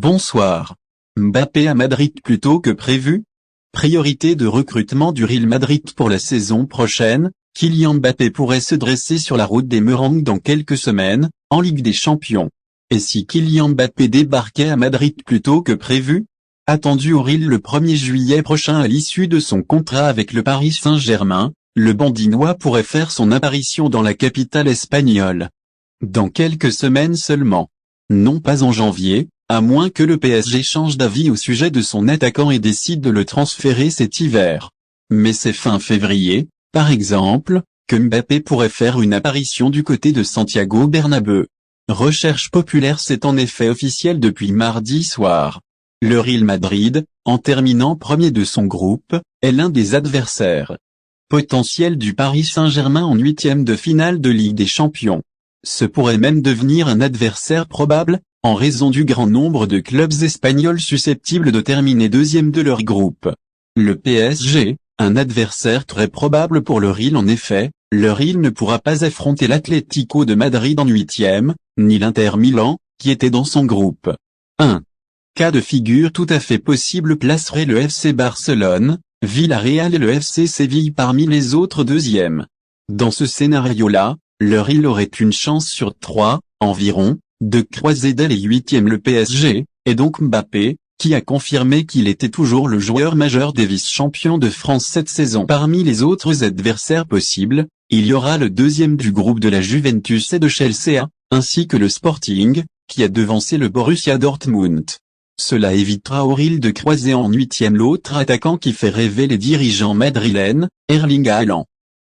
Bonsoir. Mbappé à Madrid plus tôt que prévu? Priorité de recrutement du Real Madrid pour la saison prochaine, Kylian Mbappé pourrait se dresser sur la route des Merengues dans quelques semaines, en Ligue des Champions. Et si Kylian Mbappé débarquait à Madrid plus tôt que prévu? Attendu au Real le 1er juillet prochain à l'issue de son contrat avec le Paris Saint-Germain, le Bandinois pourrait faire son apparition dans la capitale espagnole. Dans quelques semaines seulement. Non pas en janvier, à moins que le PSG change d'avis au sujet de son attaquant et décide de le transférer cet hiver. Mais c'est fin février, par exemple, que Mbappé pourrait faire une apparition du côté de Santiago Bernabéu. Recherche populaire, c'est en effet officiel depuis mardi soir. Le Real Madrid, en terminant premier de son groupe, est l'un des adversaires potentiels du Paris Saint-Germain en huitième de finale de Ligue des Champions. Ce pourrait même devenir un adversaire probable, en raison du grand nombre de clubs espagnols susceptibles de terminer deuxième de leur groupe. Le PSG, un adversaire très probable pour le Real en effet, le Real ne pourra pas affronter l'Atlético de Madrid en huitième, ni l'Inter Milan, qui était dans son groupe. Un cas de figure tout à fait possible placerait le FC Barcelone, Villarreal et le FC Séville parmi les autres deuxièmes. Dans ce scénario-là, le Real aurait une chance sur 3, environ, de croiser dès les huitièmes le PSG, et donc Mbappé, qui a confirmé qu'il était toujours le joueur majeur des vice-champions de France cette saison. Parmi les autres adversaires possibles, il y aura le deuxième du groupe de la Juventus et de Chelsea, ainsi que le Sporting, qui a devancé le Borussia Dortmund. Cela évitera au Real de croiser en huitième l'autre attaquant qui fait rêver les dirigeants madrilènes, Erling Haaland.